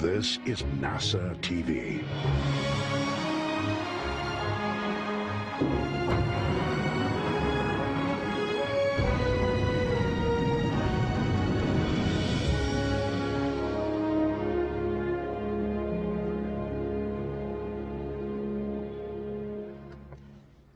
This is NASA TV.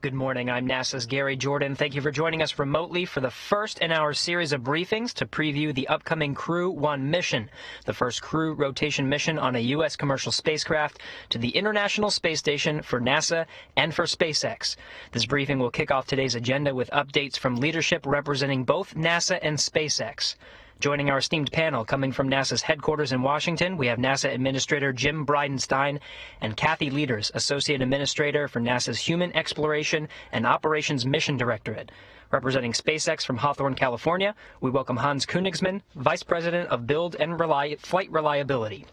Good morning. I'm NASA's Gary Jordan. Thank you for joining us remotely for the first in our series of briefings to preview the upcoming Crew 1 mission, the first crew rotation mission on a U.S. commercial spacecraft to the International Space Station for NASA and for SpaceX. This briefing will kick off today's agenda with updates from leadership representing both NASA and SpaceX. Joining our esteemed panel, coming from NASA's headquarters in Washington, we have NASA Administrator Jim Bridenstine and Kathy Leaders, Associate Administrator for NASA's Human Exploration and Operations Mission Directorate. Representing SpaceX from Hawthorne, California, we welcome Hans Königsmann, Vice President of Build and Flight Reliability.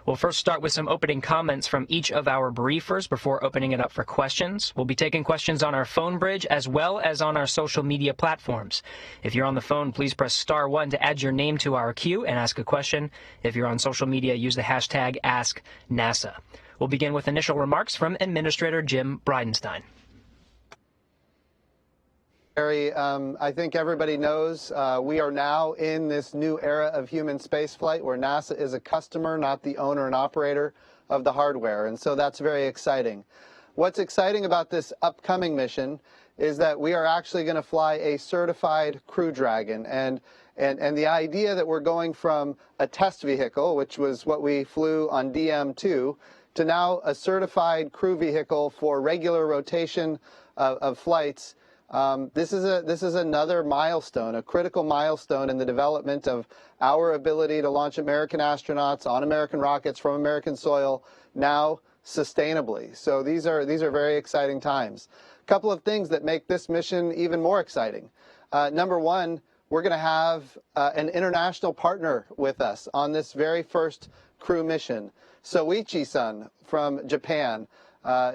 We'll first start with some opening comments from each of our briefers before opening it up for questions. We'll be taking questions on our phone bridge as well as on our social media platforms. If you're on the phone, please press *1 to add your name to our queue and ask a question. If you're on social media, use the hashtag #AskNASA. We'll begin with initial remarks from Administrator Jim Bridenstine. Gary, I think everybody knows we are now in this new era of human spaceflight where NASA is a customer, not the owner and operator of the hardware, and so that's very exciting. What's exciting about this upcoming mission is that we are actually going to fly a certified Crew Dragon, and the idea that we're going from a test vehicle, which was what we flew on DM2, to now a certified crew vehicle for regular rotation of flights. This is another milestone, a critical milestone in the development of our ability to launch American astronauts on American rockets from American soil now sustainably. So these are very exciting times. A couple of things that make this mission even more exciting. Number one, we're going to have an international partner with us on this very first crew mission. Soichi-san from Japan.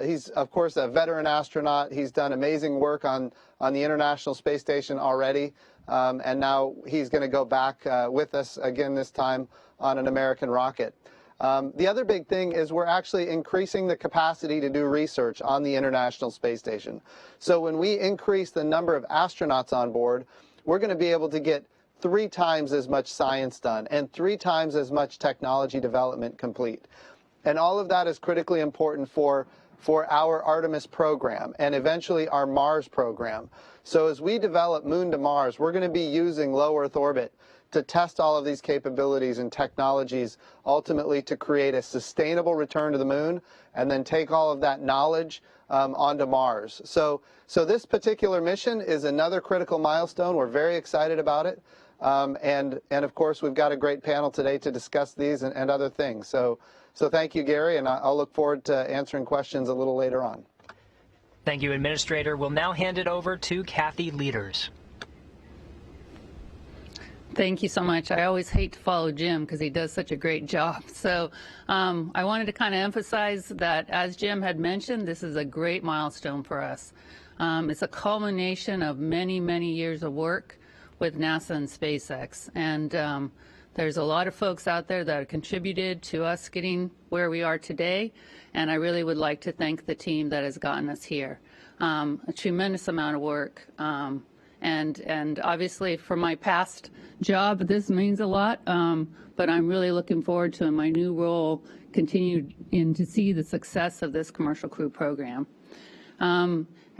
He's, of course, a veteran astronaut. He's done amazing work on the International Space Station already, and now he's going to go back with us again this time on an American rocket. The other big thing is we're actually increasing the capacity to do research on the International Space Station. So when we increase the number of astronauts on board, we're going to be able to get 3 times as much science done and 3 times as much technology development complete. And all of that is critically important for our Artemis program and eventually our Mars program. So as we develop Moon to Mars, we're going to be using low Earth orbit to test all of these capabilities and technologies, ultimately to create a sustainable return to the Moon and then take all of that knowledge onto Mars. So this particular mission is another critical milestone. We're very excited about it. And of course, we've got a great panel today to discuss these and other things. So thank you, Gary, and I'll look forward to answering questions a little later on. Thank you, Administrator. We'll now hand it over to Kathy Leaders. Thank you so much. I always hate to follow Jim because he does such a great job. So I wanted to kind of emphasize that, as Jim had mentioned, this is a great milestone for us. It's a culmination of many, many years of work with NASA and SpaceX. And there's a lot of folks out there that have contributed to us getting where we are today, and I really would like to thank the team that has gotten us here. A tremendous amount of work, and obviously for my past job, this means a lot, but I'm really looking forward to, in my new role, continue to see the success of this commercial crew program.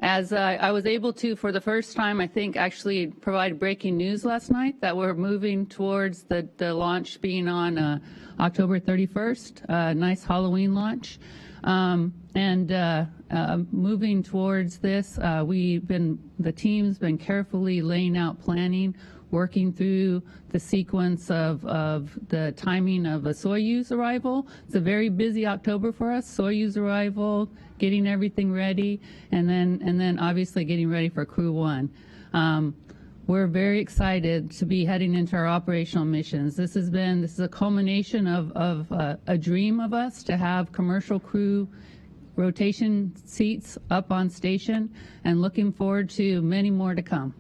As I was able to, for the first time, I think, actually provide breaking news last night that we're moving towards the launch being on October 31st, a nice Halloween launch. Moving towards this, the team's been carefully laying out planning, working through the sequence of the timing of a Soyuz arrival. It's a very busy October for us. Soyuz arrival, getting everything ready, and then obviously getting ready for Crew 1. We're very excited to be heading into our operational missions. This is a culmination of a dream of us to have commercial crew rotation seats up on station, and looking forward to many more to come.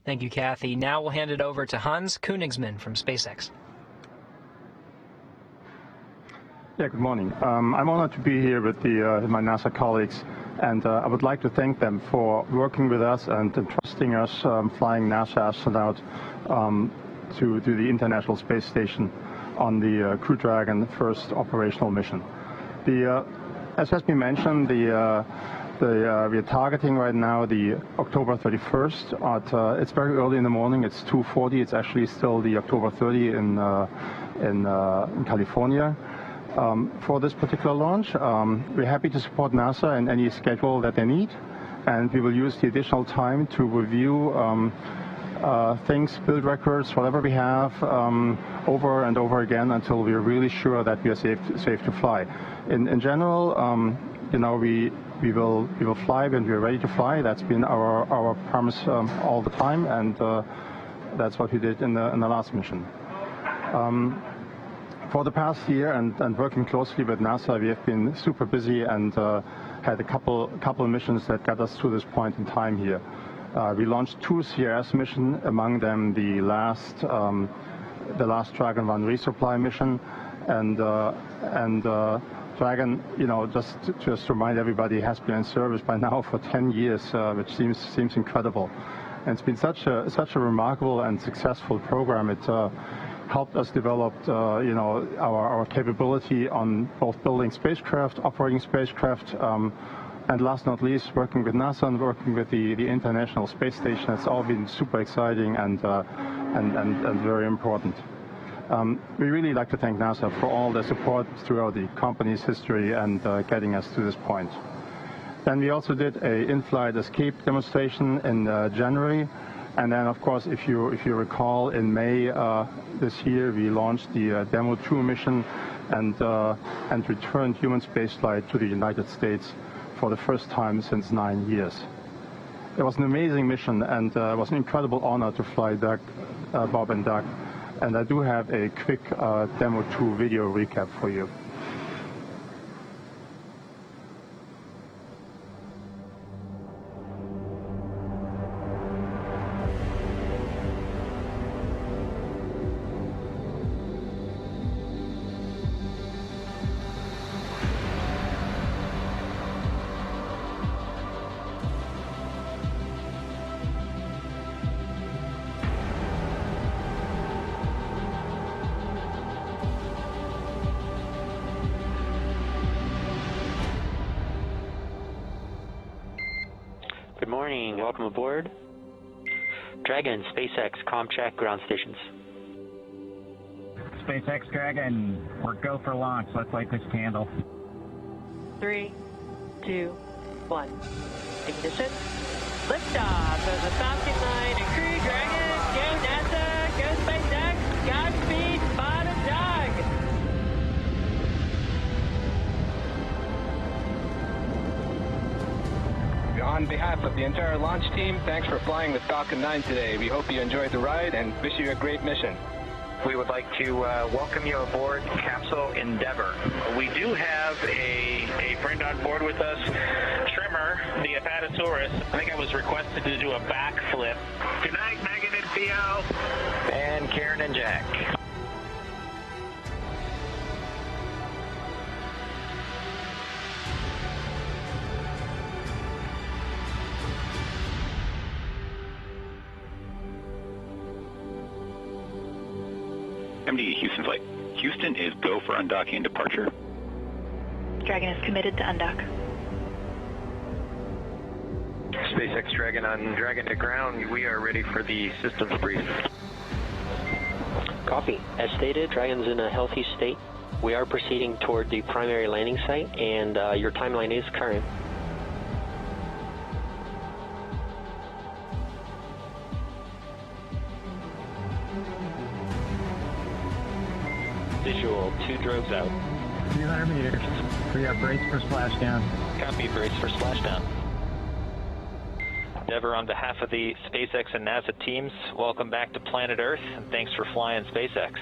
Thank you, Kathy. Now we'll hand it over to Hans Königsmann from SpaceX. Yeah, good morning. I'm honored to be here with my NASA colleagues, and I would like to thank them for working with us and entrusting us flying NASA astronauts to the International Space Station on the Crew Dragon first operational mission. As has been mentioned, we are targeting right now the October 31st. It's very early in the morning. It's 2:40. It's actually still the October 30 in California. For this particular launch, we're happy to support NASA in any schedule that they need, and we will use the additional time to review things, build records, whatever we have, over and over again until we're really sure that we are safe to fly. In general, we will fly when we're ready to fly. That's been our promise all the time, and that's what we did in the last mission. For the past year and working closely with NASA, we have been super busy and had a couple of missions that got us to this point in time here. We launched 2 CRS missions, among them the last Dragon 1 resupply mission, and Dragon, just to remind everybody, has been in service by now for 10 years, which seems incredible. And it's been such a remarkable and successful program. It helped us develop, our capability on both building spacecraft, operating spacecraft, and last not least, working with NASA and working with the International Space Station. It's all been super exciting and very important. We really like to thank NASA for all the support throughout the company's history and getting us to this point. Then we also did a in-flight escape demonstration in January. And then, of course, if you recall, in May this year, we launched the Demo 2 mission and returned human spaceflight to the United States for the first time since 9 years. It was an amazing mission, and it was an incredible honor to fly Bob and Doug. And I do have a quick Demo 2 video recap for you. Good morning, welcome aboard. Dragon, SpaceX, ComCheck, ground stations. SpaceX Dragon, we're go for launch. Let's light this candle. 3, 2, 1. Ignition. Liftoff of the Falcon 9 and Crew Dragon. Go NASA, go SpaceX, Godspeed, Bob and Doug. On behalf of the entire launch team, thanks for flying with Falcon 9 today. We hope you enjoyed the ride and wish you a great mission. We would like to welcome you aboard Capsule Endeavour. We do have a friend on board with us, Trimmer, the Apatosaurus. I think I was requested to do a backflip. Good night, Megan and Theo. And Karen and Jack. MD Houston flight. Houston is go for undocking and departure. Dragon is committed to undock. SpaceX Dragon on Dragon to ground. We are ready for the systems brief. Copy. As stated, Dragon's in a healthy state. We are proceeding toward the primary landing site, and your timeline is current. Visual, 2 drogues out. 300 meters. We are brace for splashdown. Copy, brace for splashdown. Endeavour, on behalf of the SpaceX and NASA teams, welcome back to planet Earth, and thanks for flying SpaceX.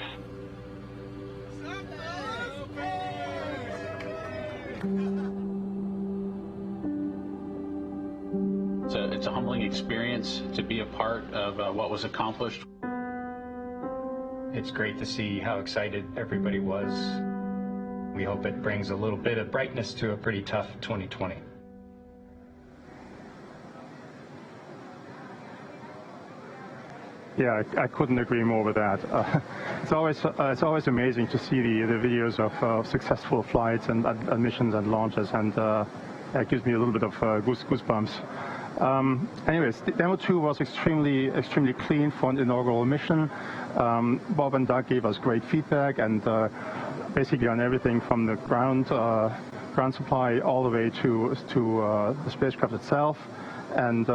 It's a humbling experience to be a part of what was accomplished. It's great to see how excited everybody was. We hope it brings a little bit of brightness to a pretty tough 2020. Yeah, I couldn't agree more with that. It's always amazing to see the videos of successful flights and missions and launches, and it gives me a little bit of goosebumps. Anyways, Demo 2 was extremely clean for an inaugural mission. Bob and Doug gave us great feedback, and basically on everything from the ground supply all the way to the spacecraft itself, and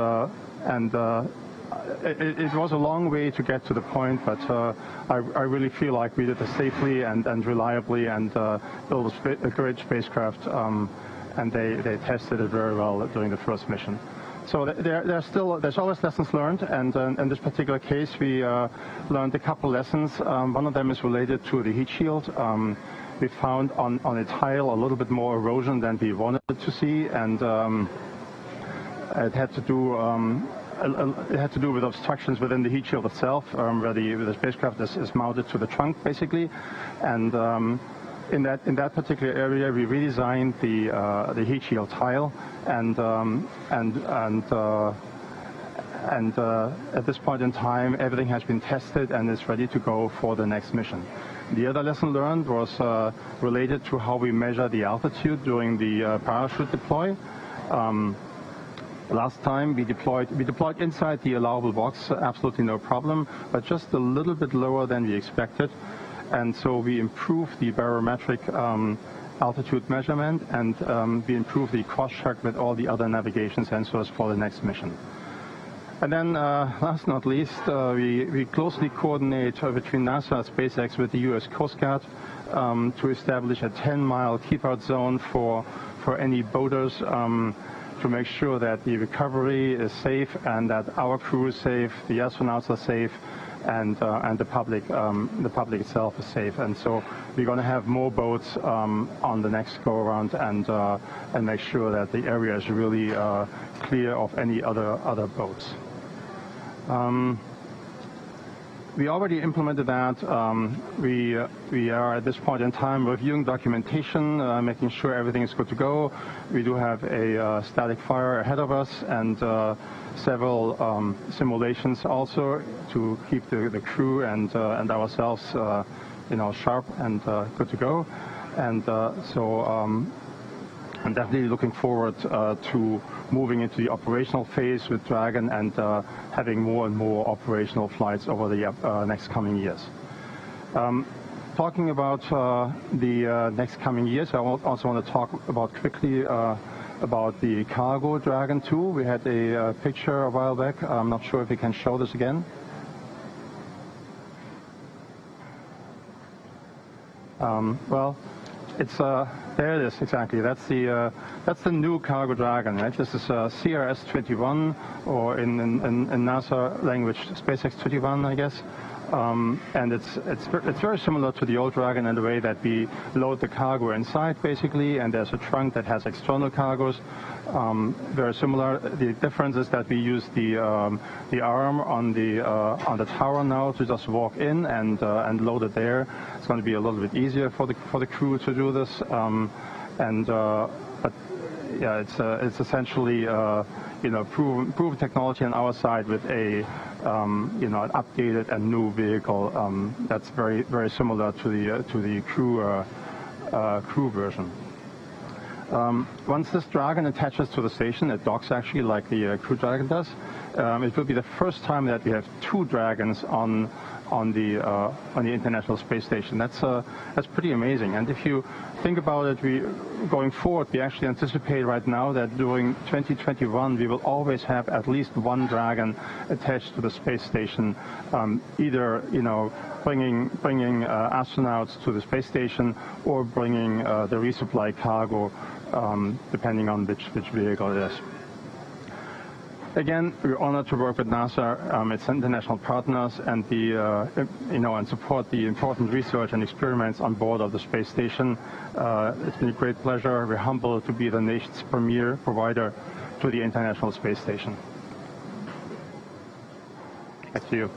it was a long way to get to the point, but I really feel like we did it safely and reliably, and built a great spacecraft, and they tested it very well during the first mission. So there's always lessons learned, and in this particular case we learned a couple lessons. One of them is related to the heat shield. We found on a tile a little bit more erosion than we wanted to see, and it had to do with obstructions within the heat shield itself, where the spacecraft is mounted to the trunk, basically. And in that particular area, we redesigned the heat shield tile, and at this point in time, everything has been tested and is ready to go for the next mission. The other lesson learned was related to how we measure the altitude during the parachute deploy. Last time we deployed inside the allowable box, absolutely no problem, but just a little bit lower than we expected. And so we improved the barometric altitude measurement, and we improved the cross-check with all the other navigation sensors for the next mission. And then, last but not least, we closely coordinate between NASA and SpaceX with the U.S. Coast Guard to establish a 10-mile keep-out zone for any boaters, to make sure that the recovery is safe and that our crew is safe, the astronauts are safe, and the public itself is safe. And so we're going to have more boats on the next go-around, and make sure that the area is really clear of any other boats. We already implemented that. We are at this point in time reviewing documentation, making sure everything is good to go. We do have a static fire ahead of us, and several simulations also to keep the crew and ourselves, sharp and good to go. And so I'm definitely looking forward to moving into the operational phase with Dragon, and having more and more operational flights over the next coming years. Talking about the next coming years, I also want to talk about quickly about the cargo Dragon 2. We had a picture a while back. I'm not sure if we can show this again. Well, it's there it is, exactly. That's the new cargo Dragon, right? This is CRS-21, or in NASA language, SpaceX 21, I guess. And it's very similar to the old Dragon in the way that we load the cargo inside, basically, and there's a trunk that has external cargos. Very similar. The difference is that we use the arm on the tower now to just walk in and load it there. It's going to be a little bit easier for the crew to do this. But yeah, it's essentially proven technology on our side with an updated and new vehicle that's very similar to the crew version. Once this Dragon attaches to the station, it docks actually like the Crew Dragon does. It will be the first time that we have two Dragons on the International Space Station. That's pretty amazing. And if you think about it, going forward, we actually anticipate right now that during 2021 we will always have at least one Dragon attached to the space station, either bringing astronauts to the space station, or bringing the resupply cargo, depending on which vehicle it is. Again, we're honored to work with NASA, its international partners, and and support the important research and experiments on board of the space station. It's been a great pleasure. We're humbled to be the nation's premier provider to the International Space Station. Back to you.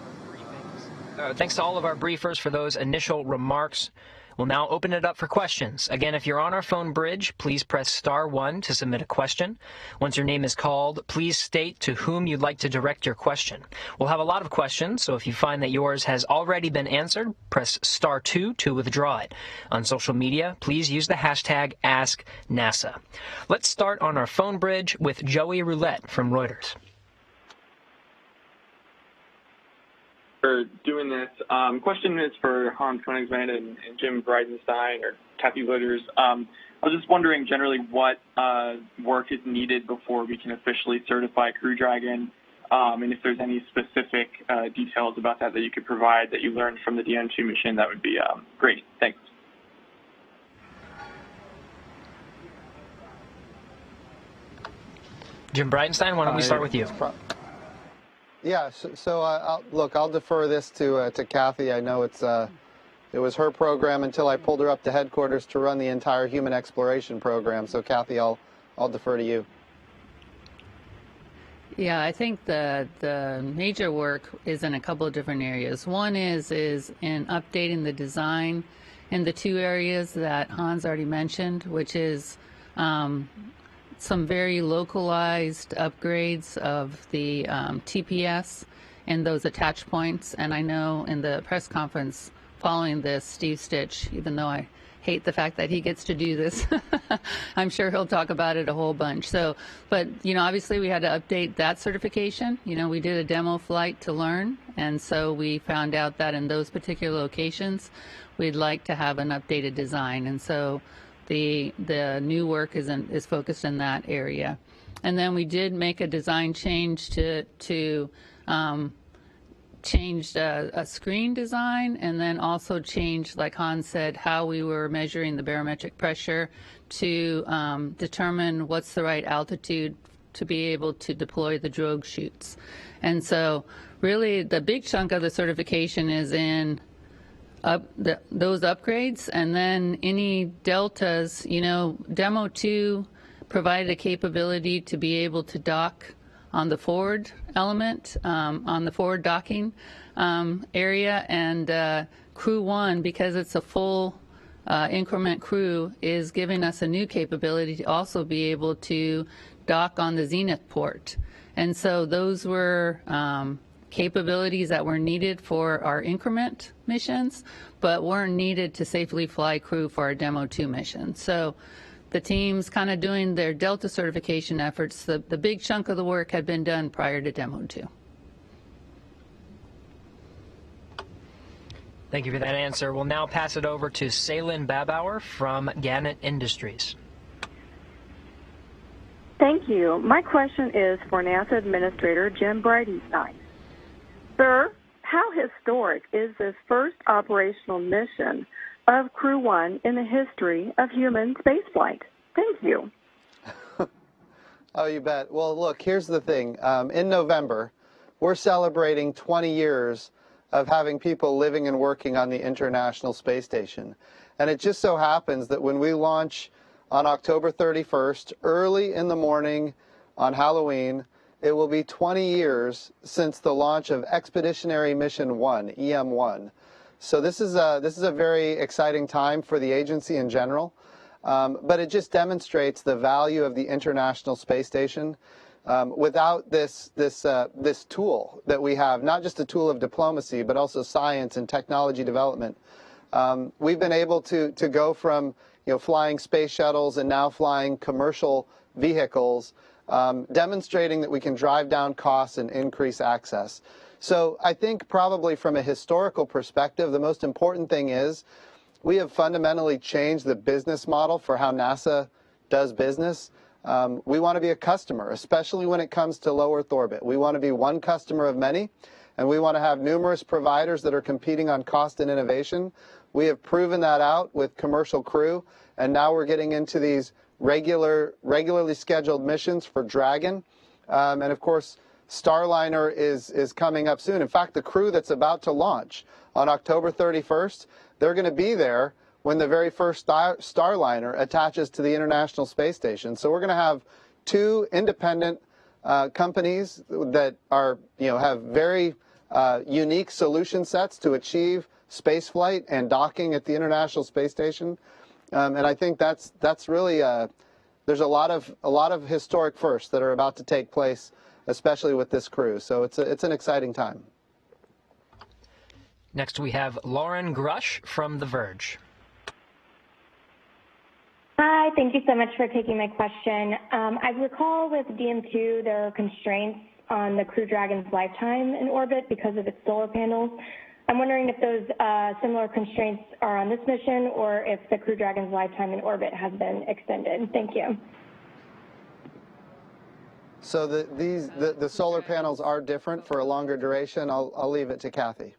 Thanks to all of our briefers for those initial remarks. We'll now open it up for questions. Again, if you're on our phone bridge, please press *1 to submit a question. Once your name is called, please state to whom you'd like to direct your question. We'll have a lot of questions, so if you find that yours has already been answered, press *2 to withdraw it. On social media, please use the hashtag #AskNASA. Let's start on our phone bridge with Joey Roulette from Reuters. For doing this. Question is for Hans Koenigsmann and Jim Bridenstine or Kathy Litters. I was just wondering generally what work is needed before we can officially certify Crew Dragon, and if there's any specific details about that you could provide that you learned from the DN2 mission, that would be great. Thanks. Jim Bridenstine, why don't we start with you? Yeah, I'll defer this to Kathy. I know it was her program until I pulled her up to headquarters to run the entire human exploration program. So Kathy, I'll defer to you. Yeah, I think the major work is in a couple of different areas. One is in updating the design in the two areas that Hans already mentioned, which is some very localized upgrades of the TPS and those attach points. And I know in the press conference following this, Steve Stitch, even though I hate the fact that he gets to do this, I'm sure he'll talk about it a whole bunch. So, but, obviously we had to update that certification. We did a demo flight to learn, and so we found out that in those particular locations, we'd like to have an updated design. And so the new work is focused in that area. And then we did make a design change to change a screen design, and then also changed, like Hans said, how we were measuring the barometric pressure to determine what's the right altitude to be able to deploy the drogue chutes. And so really the big chunk of the certification is in those upgrades, and then any deltas. Demo 2 provided a capability to be able to dock on the forward element, on the forward docking area, and Crew 1, because it's a full increment crew, is giving us a new capability to also be able to dock on the zenith port. And so those were capabilities that were needed for our increment missions, but weren't needed to safely fly crew for our Demo 2 mission. So the team's kind of doing their Delta certification efforts. The big chunk of the work had been done prior to Demo 2. Thank you for that answer. We'll now pass it over to Salen Babauer from Gannett Industries. Thank you. My question is for NASA Administrator Jim Bridenstine. Sir, how historic is this first operational mission of Crew 1 in the history of human spaceflight? Thank you. Oh, you bet. Well, look, here's the thing. In November, we're celebrating 20 years of having people living and working on the International Space Station. And it just so happens that when we launch on October 31st, early in the morning on Halloween, it will be 20 years since the launch of Expeditionary Mission 1, EM1. So this is a very exciting time for the agency in general, but it just demonstrates the value of the International Space Station. Without this tool that we have, not just a tool of diplomacy, but also science and technology development, we've been able to go from flying space shuttles and now flying commercial vehicles, demonstrating that we can drive down costs and increase access. So I think probably from a historical perspective, the most important thing is we have fundamentally changed the business model for how NASA does business. We want to be a customer, especially when it comes to low Earth orbit. We want to be one customer of many, and we want to have numerous providers that are competing on cost and innovation. We have proven that out with commercial crew, and now we're getting into these regularly scheduled missions for Dragon. And of course, Starliner is coming up soon. In fact, the crew that's about to launch on October 31st, they're going to be there when the very first Starliner attaches to the International Space Station. So we're going to have two independent companies that are, have very unique solution sets to achieve space flight and docking at the International Space Station. And I think that's really there's a lot of historic firsts that are about to take place, especially with this crew. So it's an exciting time. Next, we have Lauren Grush from The Verge. Hi, thank you so much for taking my question. I recall with DM2 there are constraints on the Crew Dragon's lifetime in orbit because of its solar panels. I'm wondering if those similar constraints are on this mission or if the Crew Dragon's lifetime in orbit has been extended. Thank you. So the solar panels are different for a longer duration. I'll leave it to Kathy.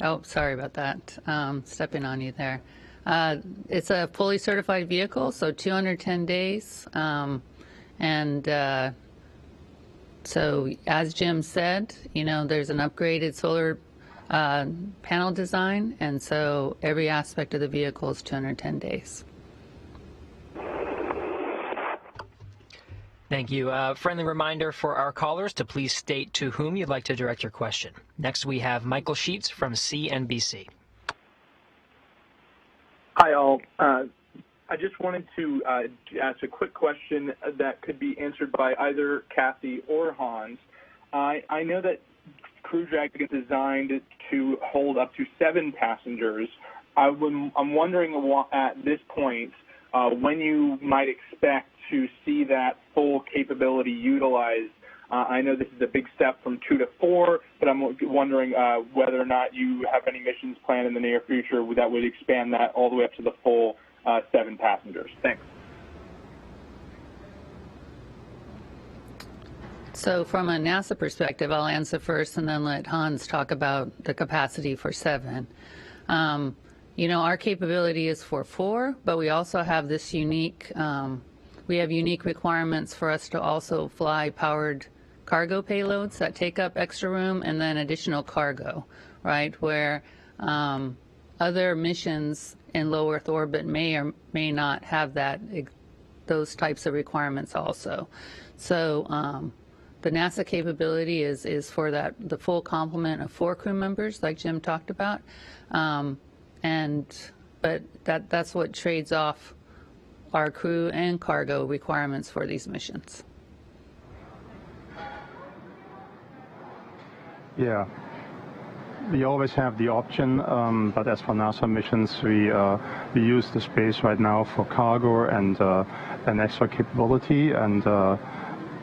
Oh, sorry about that. Stepping on you there. It's a fully certified vehicle, so 210 days. So as Jim said, there's an upgraded solar panel design, and so every aspect of the vehicle is 210 days. Thank you. Friendly reminder for our callers to please state to whom you'd like to direct your question. Next, we have Michael Sheets from CNBC. Hi, all. I just wanted to ask a quick question that could be answered by either Kathy or Hans. I know that Crew Dragon is designed to hold up to 7 passengers. I'm wondering at this point when you might expect to see that full capability utilized. I know this is a big step from 2 to 4, but I'm wondering whether or not you have any missions planned in the near future that would expand that all the way up to the full 7 passengers. Thanks. So from a NASA perspective, I'll answer first and then let Hans talk about the capacity for 7. Our capability is for 4, but we also have this unique, we have unique requirements for us to also fly powered cargo payloads that take up extra room and then additional cargo, right, where other missions in low Earth orbit may or may not have those types of requirements also. So the NASA capability is for the full complement of 4 crew members, like Jim talked about, but that's what trades off our crew and cargo requirements for these missions. Yeah, we always have the option, but as for NASA missions, we use the space right now for cargo and an extra capability, and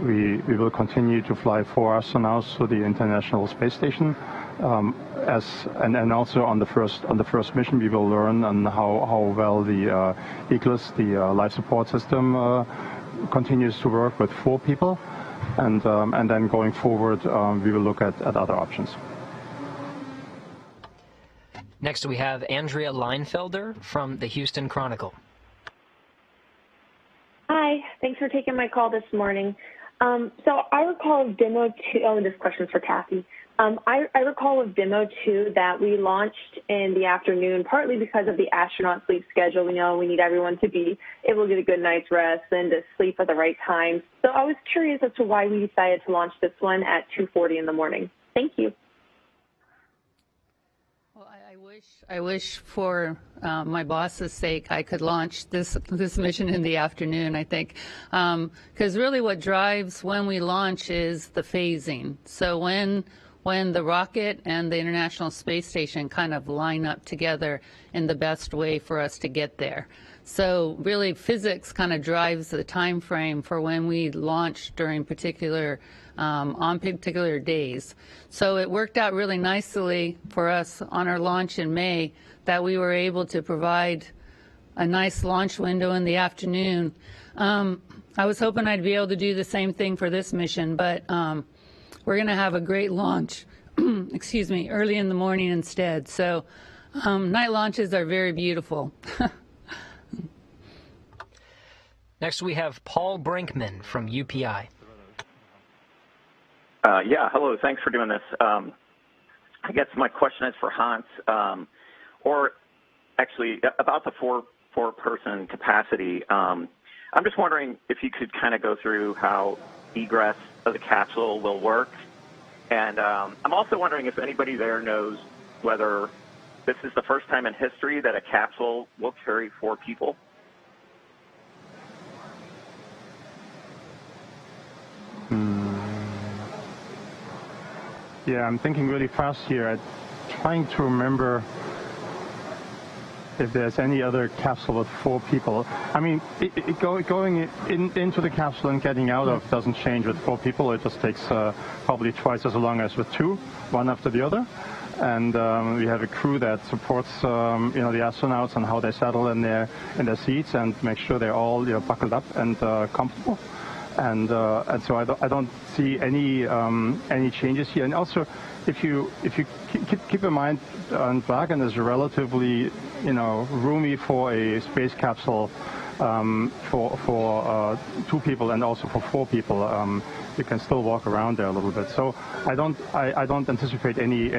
we will continue to fly 4 astronauts to the International Space Station. And also on the first mission, we will learn on how well the ECLSS, the life support system, continues to work with 4 people. And then going forward, we will look at other options. Next, we have Andrea Leinfelder from the Houston Chronicle. Hi, thanks for taking my call this morning. So I recall of Demo 2, this question's for Kathy. I recall of Demo 2 that we launched in the afternoon, partly because of the astronaut sleep schedule. We know we need everyone to be able to get a good night's rest and to sleep at the right time. So I was curious as to why we decided to launch this one at 2:40 in the morning. Thank you. Well, I wish for my boss's sake I could launch this mission in the afternoon, I think, because really what drives when we launch is the phasing. So when the rocket and the International Space Station kind of line up together in the best way for us to get there. So really physics kind of drives the time frame for when we launch during on particular days. So it worked out really nicely for us on our launch in May that we were able to provide a nice launch window in the afternoon. I was hoping I'd be able to do the same thing for this mission, but we're going to have a great launch, excuse me, early in the morning instead. So night launches are very beautiful. Next, we have Paul Brinkman from UPI. Yeah, hello. Thanks for doing this. I guess my question is for Hans, or actually about the four-person capacity. I'm just wondering if you could kind of go through how egress of the capsule will work. And I'm also wondering if anybody there knows whether this is the first time in history that a capsule will carry 4 people? Yeah, I'm thinking really fast here. I'm trying to remember if there's any other capsule with 4 people. I mean, going into the capsule and getting out of doesn't change with 4 people. It just takes probably twice as long as with 2, one after the other. And we have a crew that supports, the astronauts on how they settle in their seats and make sure they're all buckled up and comfortable. And so I don't see any changes here. And also, if you keep in mind, Dragon is relatively roomy for a space capsule for 2 people and also for 4 people. You can still walk around there a little bit. So I don't anticipate any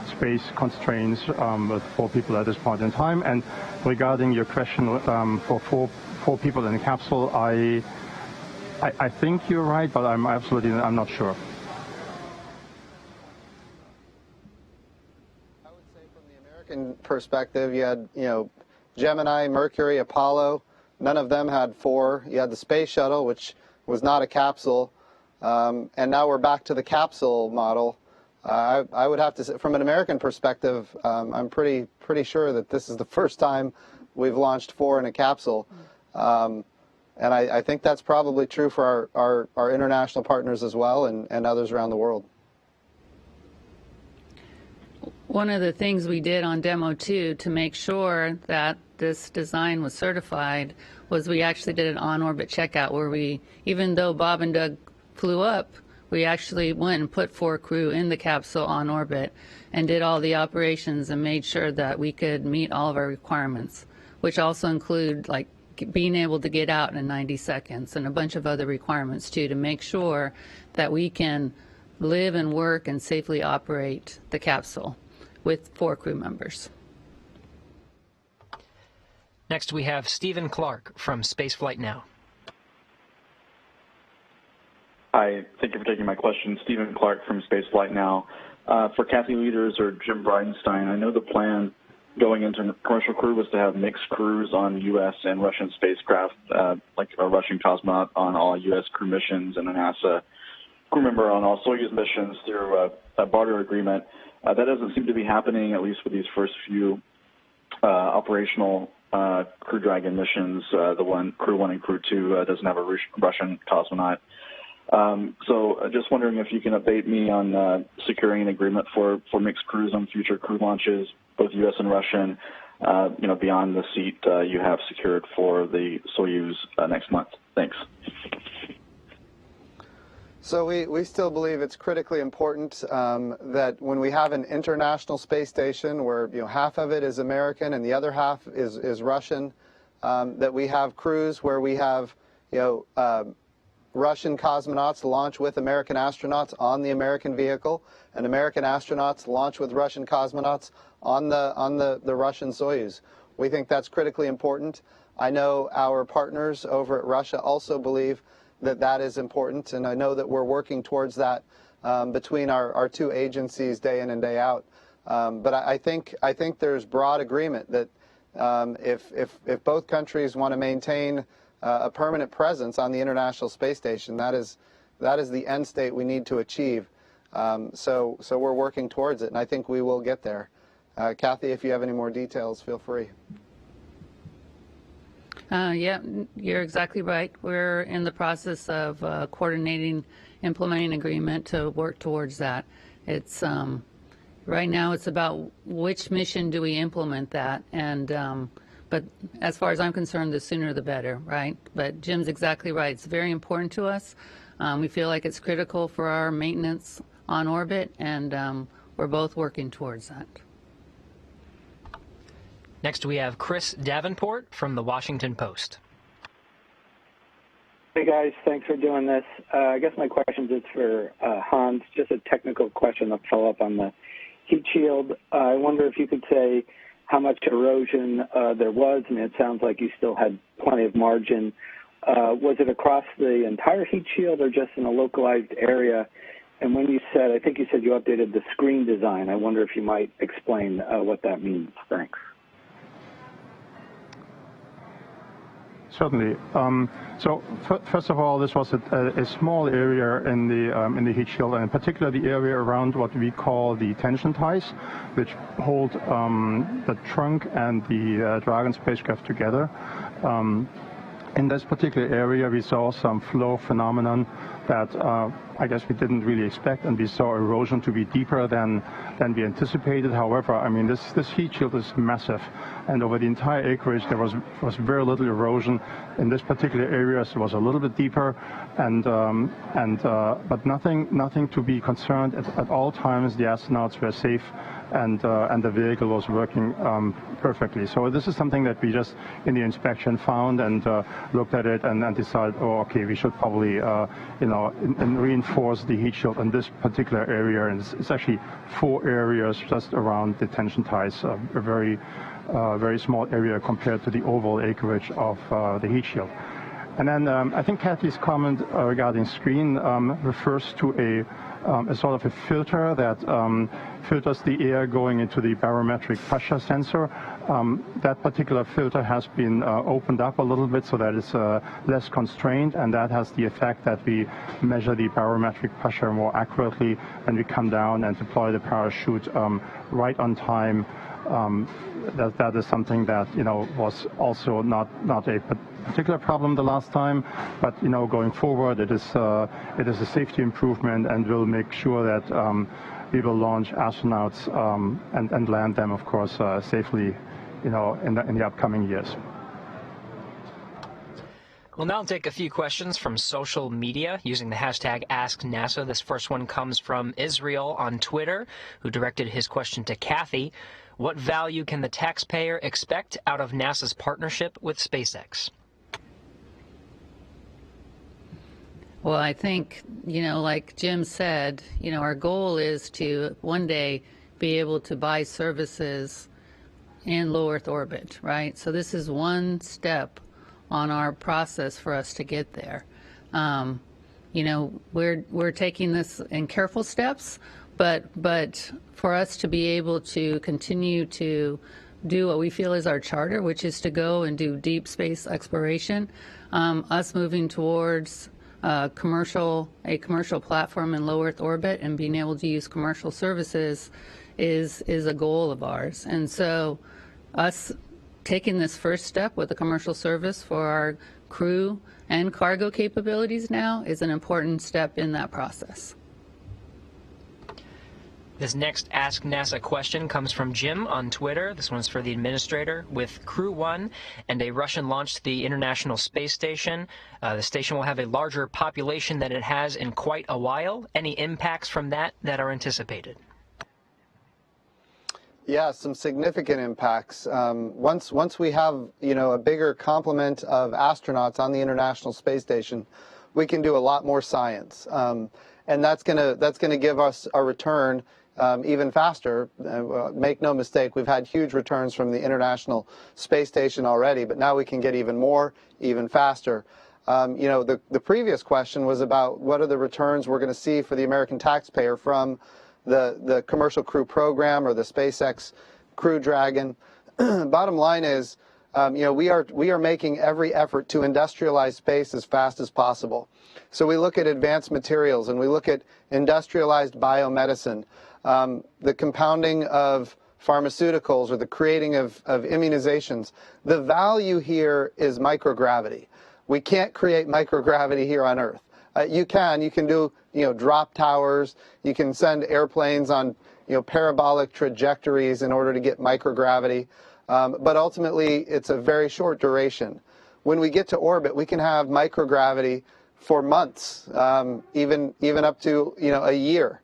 space constraints with 4 people at this point in time. And regarding your question for four people in the capsule, I think you're right, but I'm not sure. I would say from the American perspective, you had, Gemini, Mercury, Apollo. None of them had 4. You had the space shuttle, which was not a capsule. And now we're back to the capsule model. I would have to say, from an American perspective, I'm pretty sure that this is the first time we've launched 4 in a capsule. And I think that's probably true for our international partners as well and others around the world. One of the things we did on Demo 2 to make sure that this design was certified was we actually did an on-orbit checkout where even though Bob and Doug flew up, we actually went and put 4 crew in the capsule on orbit and did all the operations and made sure that we could meet all of our requirements, which also include being able to get out in 90 seconds and a bunch of other requirements too to make sure that we can live and work and safely operate the capsule with 4 crew members. Next we have Stephen Clark from Spaceflight Now. Hi, thank you for taking my question. Stephen Clark from Spaceflight Now. For Kathy Lueders or Jim Bridenstine, I know the plan going into commercial crew was to have mixed crews on U.S. and Russian spacecraft, like a Russian cosmonaut on all U.S. crew missions and a NASA crew member on all Soyuz missions through a barter agreement. That doesn't seem to be happening, at least with these first few operational Crew Dragon missions. Crew 1 and Crew 2 doesn't have a Russian cosmonaut. So just wondering if you can update me on securing an agreement for mixed crews on future crew launches, both U.S. and Russian, beyond the seat you have secured for the Soyuz next month. Thanks. So we still believe it's critically important that when we have an international space station where half of it is American and the other half is Russian, that we have crews where we have Russian cosmonauts launch with American astronauts on the American vehicle, and American astronauts launch with Russian cosmonauts on the Russian Soyuz. We think that's critically important. I know our partners over at Russia also believe that is important, and I know that we're working towards that between our 2 agencies day in and day out. But I think there's broad agreement that if both countries want to maintain a permanent presence on the International Space Station, that is the end state we need to achieve. So we're working towards it, and I think we will get there. Kathy, if you have any more details, feel free. Yeah, you're exactly right. We're in the process of coordinating, implementing agreement to work towards that. It's right now it's about which mission do we implement that, and but as far as I'm concerned, the sooner the better, right? But Jim's exactly right. It's very important to us. We feel like it's critical for our maintenance on orbit, and we're both working towards that. Next we have Chris Davenport from the Washington Post. Hey guys, thanks for doing this. I guess my question is for Hans, just a technical question to follow up on the heat shield. I wonder if you could say how much erosion there was. I mean, it sounds like you still had plenty of margin. Was it across the entire heat shield or just in a localized area? And when you said, I think you said you updated the screen design, I wonder if you might explain what that means. Thanks. Certainly. So first of all, this was a small area in the heat shield, and in particular the area around what we call the tension ties, which hold the trunk and the Dragon spacecraft together. In this particular area, we saw some flow phenomenon that I guess we didn't really expect, and we saw erosion to be deeper than we anticipated. However, I mean, this heat shield is massive, and over the entire acreage there was very little erosion. In this particular area, it was a little bit deeper, but nothing to be concerned. At all times, the astronauts were safe, and the vehicle was working perfectly. So this is something that we just in the inspection found and looked at it and decided, oh, okay, we should probably reinforce the heat shield in this particular area. And it's actually 4 areas just around the tension ties, a very small area compared to the overall acreage of the heat shield. And then I think Kathy's comment regarding screen refers to a sort of a filter that filters the air going into the barometric pressure sensor. That particular filter has been opened up a little bit so that it's less constrained, and that has the effect that we measure the barometric pressure more accurately when we come down and deploy the parachute right on time. That is something that was also not a particular problem the last time, but going forward it is a safety improvement, and we'll make sure that we will launch astronauts and land them, of course, safely in the upcoming years. We'll now take a few questions from social media using the hashtag AskNASA. This first one comes from Israel on Twitter, who directed his question to Kathy. What value can the taxpayer expect out of NASA's partnership with SpaceX? Well, I think, like Jim said, our goal is to one day be able to buy services in low Earth orbit, right? So this is one step on our process for us to get there. We're taking this in careful steps, but for us to be able to continue to do what we feel is our charter, which is to go and do deep space exploration, us moving towards a commercial platform in low Earth orbit and being able to use commercial services is a goal of ours. And so us taking this first step with a commercial service for our crew and cargo capabilities now is an important step in that process. This next Ask NASA question comes from Jim on Twitter. This one's for the administrator. With Crew 1 and a Russian launch to the International Space Station, the station will have a larger population than it has in quite a while. Any impacts from that are anticipated? Yeah, some significant impacts. Once we have a bigger complement of astronauts on the International Space Station, we can do a lot more science, and that's gonna give us a return even faster. Make no mistake, we've had huge returns from the International Space Station already, but now we can get even more, even faster. The previous question was about what are the returns we're going to see for the American taxpayer from the Commercial Crew Program or the SpaceX Crew Dragon. Bottom line is, we are making every effort to industrialize space as fast as possible. So we look at advanced materials and we look at industrialized biomedicine, the compounding of pharmaceuticals or the creating of immunizations. The value here is microgravity. We can't create microgravity here on Earth. You can do drop towers. You can send airplanes on parabolic trajectories in order to get microgravity. But ultimately, it's a very short duration. When we get to orbit, we can have microgravity for months, even up to a year.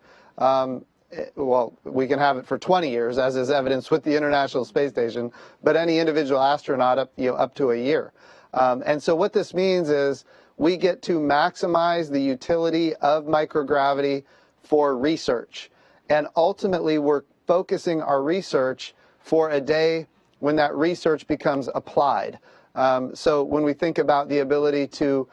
Well, we can have it for 20 years, as is evidenced with the International Space Station. But any individual astronaut up to a year. And so what this means is we get to maximize the utility of microgravity for research. And ultimately, we're focusing our research for a day when that research becomes applied. So when we think about the ability to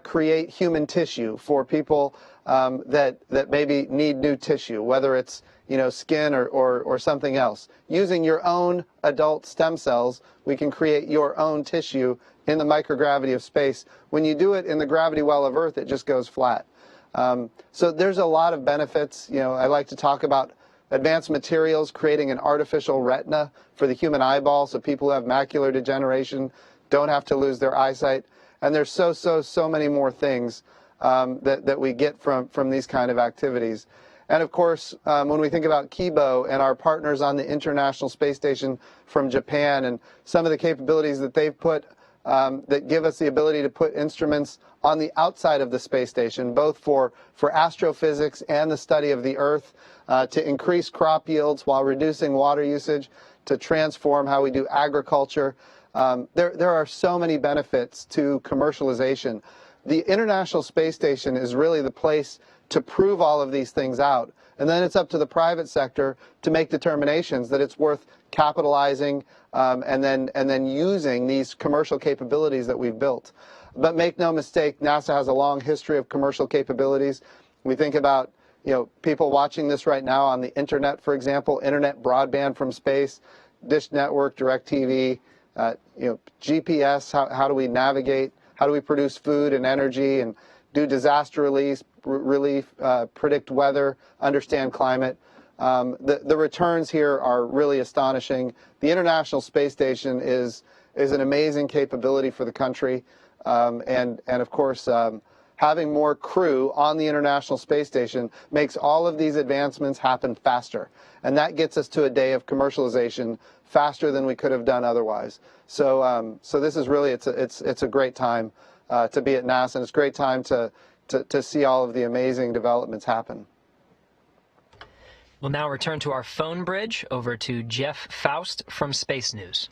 create human tissue for people that maybe need new tissue, whether it's skin or something else. Using your own adult stem cells, we can create your own tissue in the microgravity of space. When you do it in the gravity well of Earth, it just goes flat. So there's a lot of benefits. I like to talk about advanced materials, creating an artificial retina for the human eyeball so people who have macular degeneration don't have to lose their eyesight. And there's so many more things that we get from these kind of activities. And of course, when we think about Kibo and our partners on the International Space Station from Japan and some of the capabilities that they've put that give us the ability to put instruments on the outside of the space station, both for astrophysics and the study of the Earth, to increase crop yields while reducing water usage, to transform how we do agriculture. There are so many benefits to commercialization. The International Space Station is really the place to prove all of these things out. And then it's up to the private sector to make determinations that it's worth capitalizing and then using these commercial capabilities that we've built. But make no mistake, NASA has a long history of commercial capabilities. We think about people watching this right now on the internet, for example, internet broadband from space, Dish Network, DirecTV, GPS, how do we navigate, how do we produce food and energy and do disaster relief, predict weather, understand climate. The returns here are really astonishing. The International Space Station is an amazing capability for the country. And of course, having more crew on the International Space Station makes all of these advancements happen faster. And that gets us to a day of commercialization faster than we could have done otherwise. So this is really, it's a great time to be at NASA, and it's a great time to see all of the amazing developments happen. We'll now return to our phone bridge over to Jeff Faust from Space News.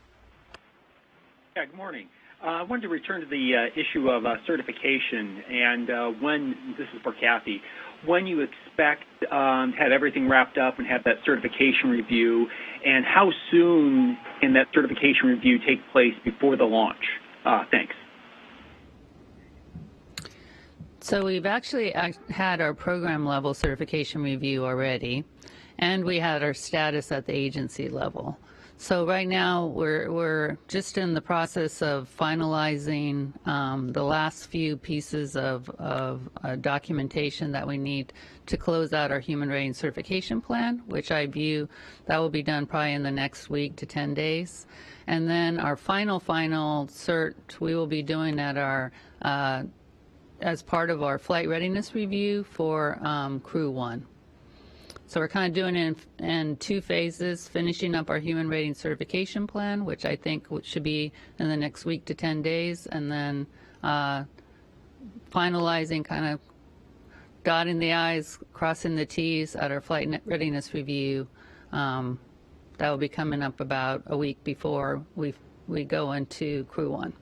Yeah, good morning. I wanted to return to the issue of certification and when, this is for Kathy, when you expect to have everything wrapped up and have that certification review, and how soon can that certification review take place before the launch? Thanks. So we've actually had our program level certification review already, and we had our status at the agency level. So right now we're just in the process of finalizing the last few pieces of documentation that we need to close out our human rating certification plan, which I view that will be done probably in the next week to 10 days. And then our final cert we will be doing at our as part of our flight readiness review for Crew 1. So we're kind of doing it in two phases, finishing up our human rating certification plan, which I think should be in the next week to 10 days, and then finalizing, kind of dotting the I's, crossing the T's at our flight readiness review. That will be coming up about a week before we go into Crew 1.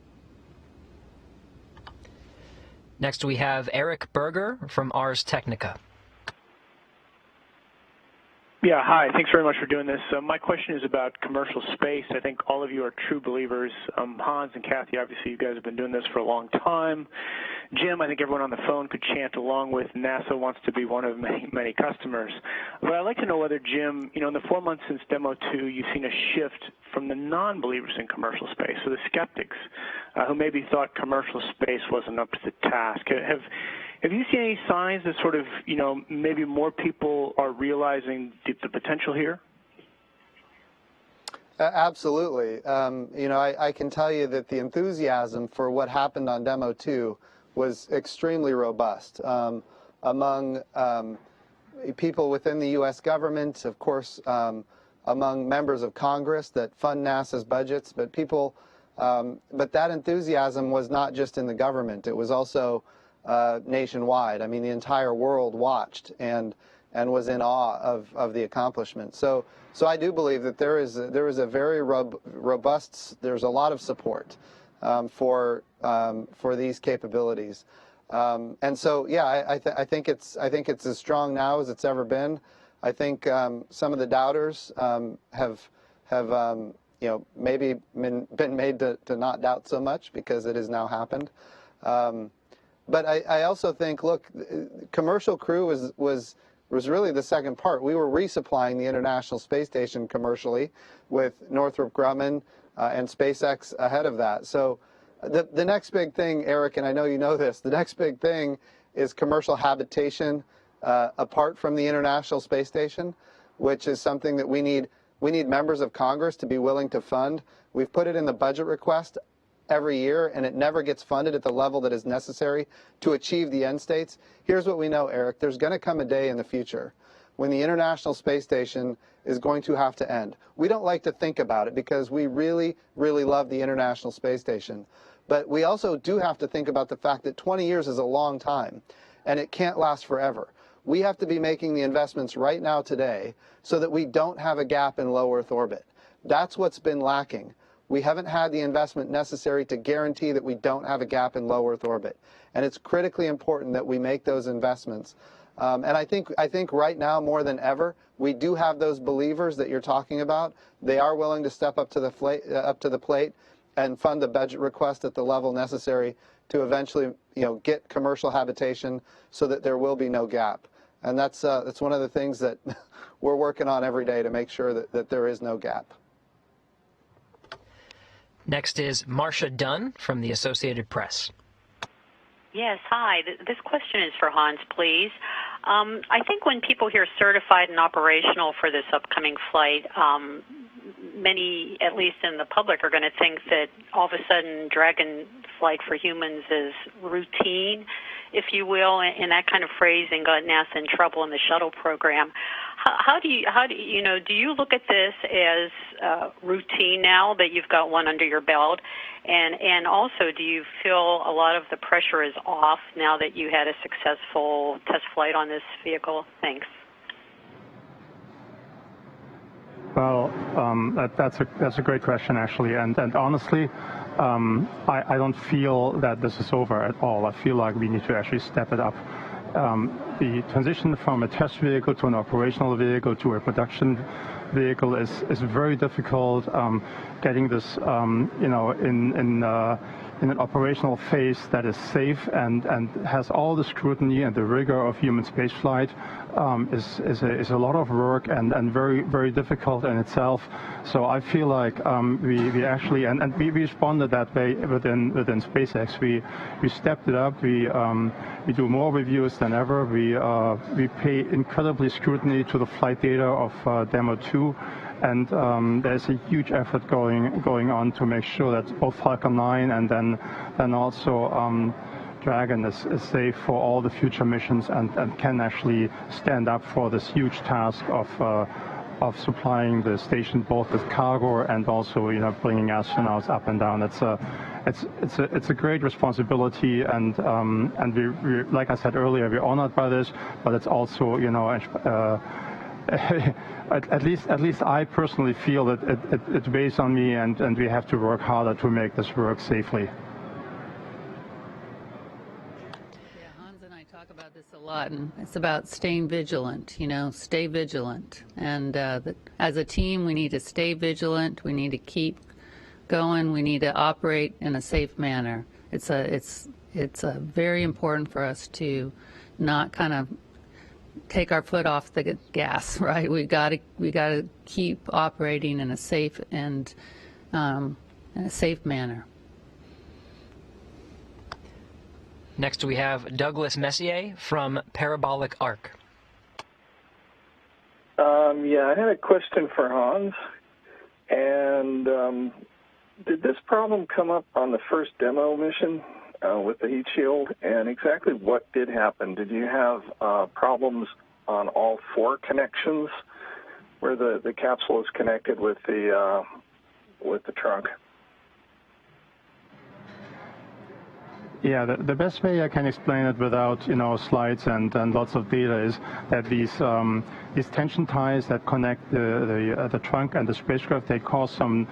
Next we have Eric Berger from Ars Technica. Yeah, hi. Thanks very much for doing this. My question is about commercial space. I think all of you are true believers. Hans and Kathy, obviously you guys have been doing this for a long time. Jim, I think everyone on the phone could chant along with NASA wants to be one of many customers. But I'd like to know whether, Jim, in the 4 months since Demo 2, you've seen a shift from the non-believers in commercial space, so the skeptics who maybe thought commercial space wasn't up to the task. Have you seen any signs that sort of, maybe more people are realizing the potential here? Absolutely. I can tell you that the enthusiasm for what happened on Demo 2 was extremely robust among people within the U.S. government, of course, among members of Congress that fund NASA's budgets, but that enthusiasm was not just in the government. It was also nationwide. I mean, the entire world watched and was in awe of the accomplishment. So I do believe that there is a very robust. There's a lot of support for these capabilities, and so yeah, I think it's as strong now as it's ever been. I think some of the doubters have maybe been made to not doubt so much because it has now happened. But I also think, look, commercial crew was really the second part. We were resupplying the International Space Station commercially with Northrop Grumman and SpaceX ahead of that. So the next big thing, Eric, and I know you know this, the next big thing is commercial habitation apart from the International Space Station, which is something that we need members of Congress to be willing to fund. We've put it in the budget request every year, and it never gets funded at the level that is necessary to achieve the end states. Here's what we know, Eric. There's going to come a day in the future when the International Space Station is going to have to end. We don't like to think about it because we really, really love the International Space Station. But we also do have to think about the fact that 20 years is a long time, and it can't last forever. We have to be making the investments right now today so that we don't have a gap in low Earth orbit. That's what's been lacking. We haven't had the investment necessary to guarantee that we don't have a gap in low Earth orbit. And it's critically important that we make those investments. And I think right now more than ever, we do have those believers that you're talking about. They are willing to step up to the plate and fund the budget request at the level necessary to eventually, get commercial habitation so that there will be no gap. And that's one of the things that we're working on every day to make sure that there is no gap. Next is Marcia Dunn from the Associated Press. Yes, hi. This question is for Hans, please. I think when people hear certified and operational for this upcoming flight, many, at least in the public, are going to think that all of a sudden Dragon flight for humans is routine, if you will, and that kind of phrasing got NASA in trouble in the shuttle program. How do you look at this as routine now that you've got one under your belt? And also, do you feel a lot of the pressure is off now that you had a successful test flight on this vehicle? Thanks. Well, that's a great question, actually. And honestly, I don't feel that this is over at all. I feel like we need to actually step it up. The transition from a test vehicle to an operational vehicle to a production vehicle is very difficult. Getting this, in an operational phase that is safe and has all the scrutiny and the rigor of human spaceflight is a lot of work and very, very difficult in itself. So I feel like we actually and we responded that way within SpaceX. We stepped it up. We do more reviews than ever. We pay incredibly scrutiny to the flight data of Demo 2. And there's a huge effort going on to make sure that both Falcon 9 and then also Dragon is safe for all the future missions and can actually stand up for this huge task of supplying the station both with cargo and also bringing astronauts up and down. It's a great responsibility, and we like I said earlier, we're honored by this, but it's also at least I personally feel that it weighs on me, and we have to work harder to make this work safely. Yeah, Hans and I talk about this a lot, and it's about staying vigilant, stay vigilant. And as a team, we need to stay vigilant. We need to keep going. We need to operate in a safe manner. It's very important for us to not kind of take our foot off the gas, right? We got to keep operating in a safe and in a safe manner. Next, we have Douglas Messier from Parabolic Arc. I had a question for Hans. And did this problem come up on the first demo mission with the heat shield? And exactly what did happen? Did you have problems on all four connections where the capsule is connected with the trunk? Yeah, the best way I can explain it without slides and lots of data is that these tension ties that connect the trunk and the spacecraft, they cause some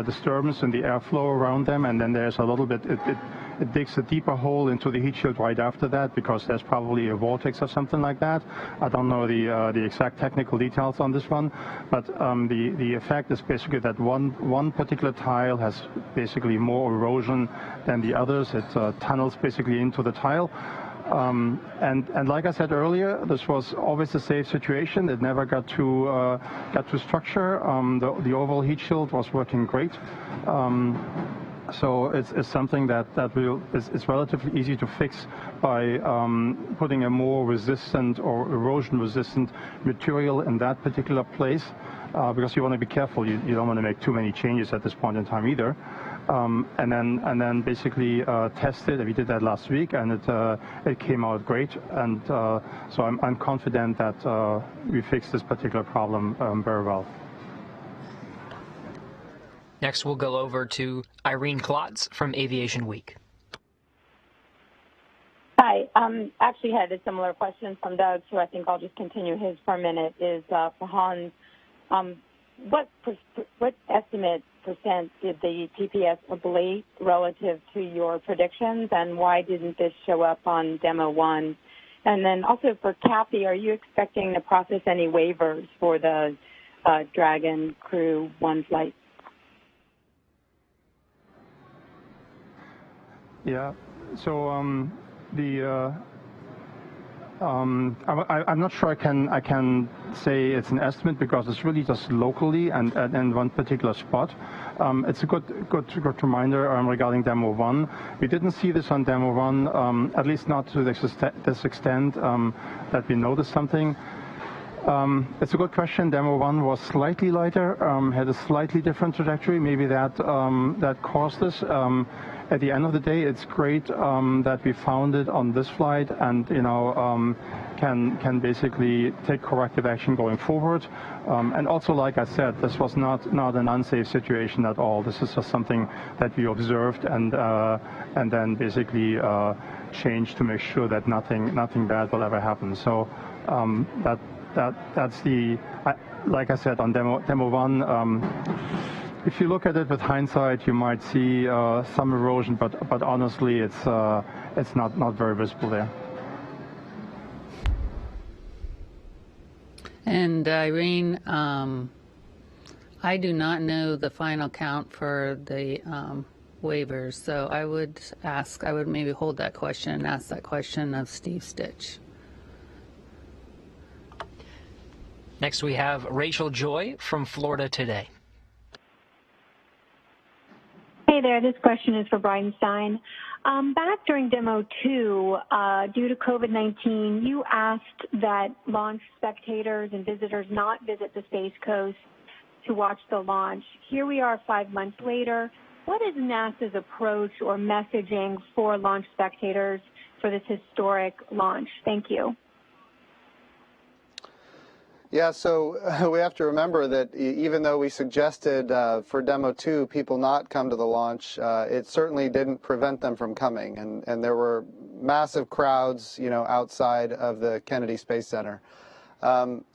disturbance in the airflow around them, and then there's a little bit, it digs a deeper hole into the heat shield right after that because there's probably a vortex or something like that. I don't know the exact technical details on this one, but the effect is basically that one particular tile has basically more erosion than the others. It tunnels basically into the tile. And like I said earlier, this was always a safe situation. It never got to structure. The overall heat shield was working great. So it's something that is relatively easy to fix by putting a more resistant or erosion-resistant material in that particular place, because you want to be careful. You don't want to make too many changes at this point in time either. And then basically test it. We did that last week, and it came out great. And so I'm confident that we fixed this particular problem very well. Next, we'll go over to Irene Klotz from Aviation Week. Hi. Actually had a similar question from Doug, so I think I'll just continue his for a minute, is for Hans. What estimate percent did the TPS ablate relative to your predictions, and why didn't this show up on Demo 1? And then also for Kathy, are you expecting to process any waivers for the Dragon Crew 1 flight? Yeah, so I'm not sure I can say it's an estimate because it's really just locally and in one particular spot. It's a good reminder regarding Demo 1. We didn't see this on Demo 1, at least not to this extent that we noticed something. It's a good question. Demo 1 was slightly lighter, had a slightly different trajectory. Maybe that caused this. At the end of the day, it's great that we found it on this flight, and can basically take corrective action going forward. And also, like I said, this was not an unsafe situation at all. This is just something that we observed and then basically changed to make sure that nothing bad will ever happen. So that's like I said on Demo 1. If you look at it with hindsight, you might see some erosion, but honestly, it's not very visible there. And Irene, I do not know the final count for the waivers, so I would maybe hold that question and ask that question of Steve Stitch. Next, we have Rachel Joy from Florida Today. Hey there, this question is for Bridenstine. Back during Demo 2, due to COVID-19, you asked that launch spectators and visitors not visit the Space Coast to watch the launch. Here we are 5 months later. What is NASA's approach or messaging for launch spectators for this historic launch? Thank you. Yeah, so we have to remember that even though we suggested for Demo 2 people not come to the launch, it certainly didn't prevent them from coming. And there were massive crowds, outside of the Kennedy Space Center.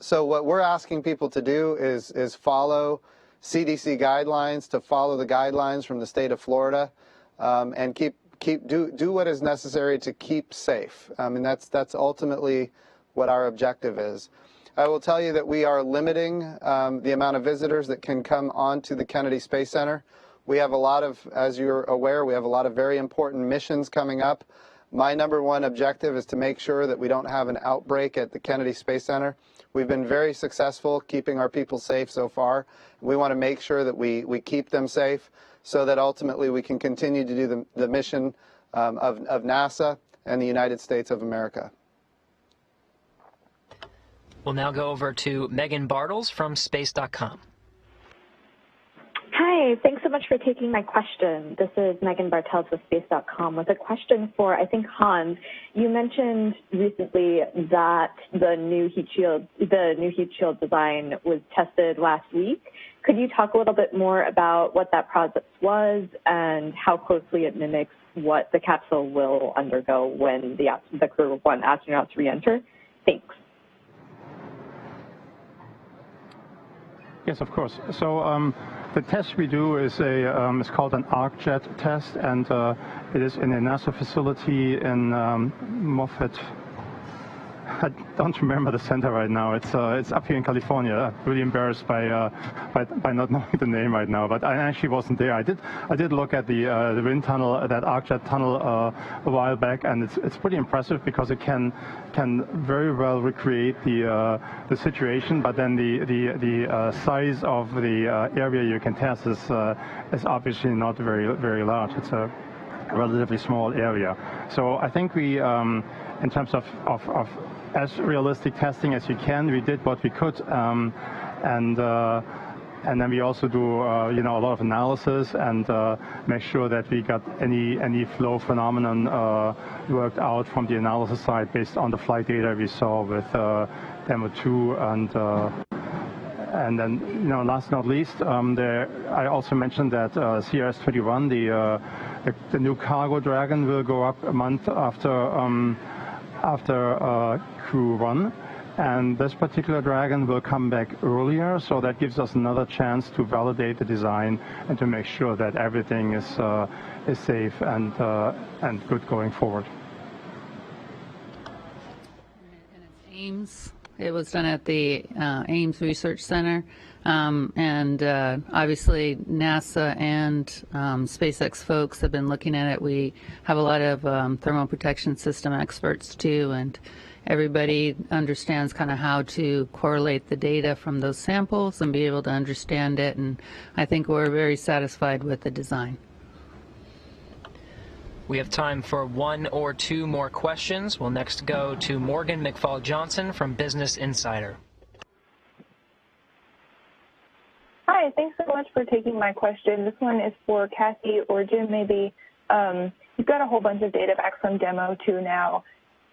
So what we're asking people to do is follow CDC guidelines, to follow the guidelines from the state of Florida, and do what is necessary to keep safe. I mean, that's ultimately what our objective is. I will tell you that we are limiting the amount of visitors that can come onto the Kennedy Space Center. We have a lot of, as you're aware, we have a lot of very important missions coming up. My number one objective is to make sure that we don't have an outbreak at the Kennedy Space Center. We've been very successful keeping our people safe so far. We want to make sure that we keep them safe so that ultimately we can continue to do the mission of NASA and the United States of America. We'll now go over to Megan Bartles from Space.com. Hi, thanks so much for taking my question. This is Megan Bartels with Space.com with a question for, I think, Hans. You mentioned recently that the new heat shield design was tested last week. Could you talk a little bit more about what that process was and how closely it mimics what the capsule will undergo when the Crew 1 astronauts re-enter? Thanks. Yes, of course. So the test we do is is called an ArcJet test, and it is in a NASA facility in Moffett. I don't remember the center right now. It's up here in California. I'm really embarrassed by not knowing the name right now. But I actually wasn't there. I did look at the wind tunnel, that ArcJet tunnel, a while back, and it's pretty impressive because it can very well recreate the situation. But then the size of the area you can test is obviously not very large. It's a relatively small area. So I think we, in terms of as realistic testing as you can, we did what we could, and then we also do a lot of analysis and make sure that we got any flow phenomenon worked out from the analysis side based on the flight data we saw with Demo 2 and then, last but not least, I also mentioned that CRS-21, the new cargo Dragon, will go up a month after Crew 1, and this particular Dragon will come back earlier, so that gives us another chance to validate the design and to make sure that everything is safe and good going forward. And it's Ames. It was done at the Ames Research Center, and obviously NASA and SpaceX folks have been looking at it. We have a lot of thermal protection system experts too, and everybody understands kind of how to correlate the data from those samples and be able to understand it, and I think we're very satisfied with the design. We have time for one or two more questions. We'll next go to Morgan McFall-Johnson from Business Insider. Hi, thanks so much for taking my question. This one is for Kathy or Jim, maybe. You've got a whole bunch of data back from Demo 2 now.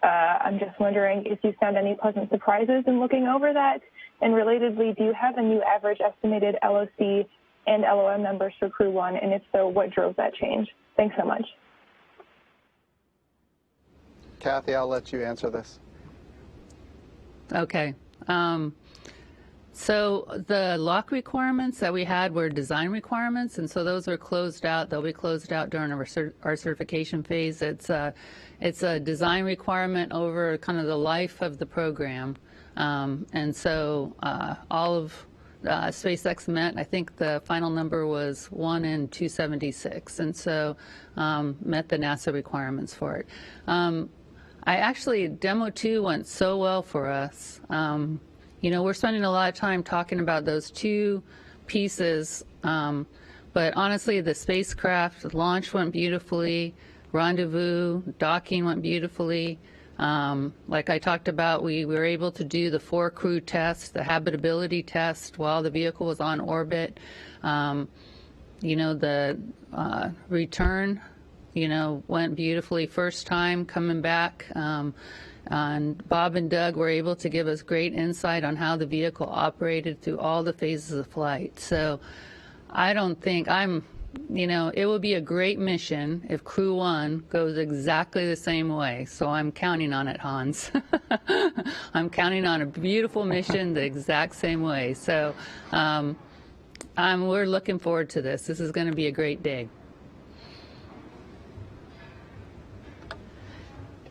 I'm just wondering if you found any pleasant surprises in looking over that. And relatedly, do you have a new average estimated LOC and LOM numbers for Crew 1? And if so, what drove that change? Thanks so much. Kathy, I'll let you answer this. Okay. So the lock requirements that we had were design requirements, and so those are closed out. They'll be closed out during our certification phase. It's a design requirement over kind of the life of the program, and so all of SpaceX met. I think the final number was 1 in 276, and so met the NASA requirements for it. Demo 2 went so well for us. We're spending a lot of time talking about those two pieces, but honestly, the spacecraft launch went beautifully, rendezvous, docking went beautifully. Like I talked about, we were able to do the 4 crew test, the habitability test while the vehicle was on orbit. The return went beautifully first time coming back. And Bob and Doug were able to give us great insight on how the vehicle operated through all the phases of flight. So I don't think it will be a great mission if Crew 1 goes exactly the same way. So I'm counting on it, Hans. I'm counting on a beautiful mission the exact same way. So we're looking forward to this. This is going to be a great day.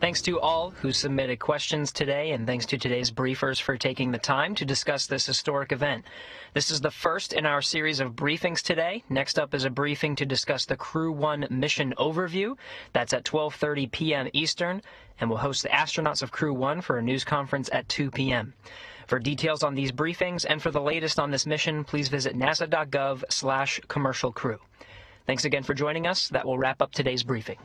Thanks to all who submitted questions today, and thanks to today's briefers for taking the time to discuss this historic event. This is the first in our series of briefings today. Next up is a briefing to discuss the Crew 1 mission overview. That's at 12:30 p.m. Eastern, and we'll host the astronauts of Crew 1 for a news conference at 2 p.m. For details on these briefings and for the latest on this mission, please visit nasa.gov/commercial crew. Thanks again for joining us. That will wrap up today's briefing.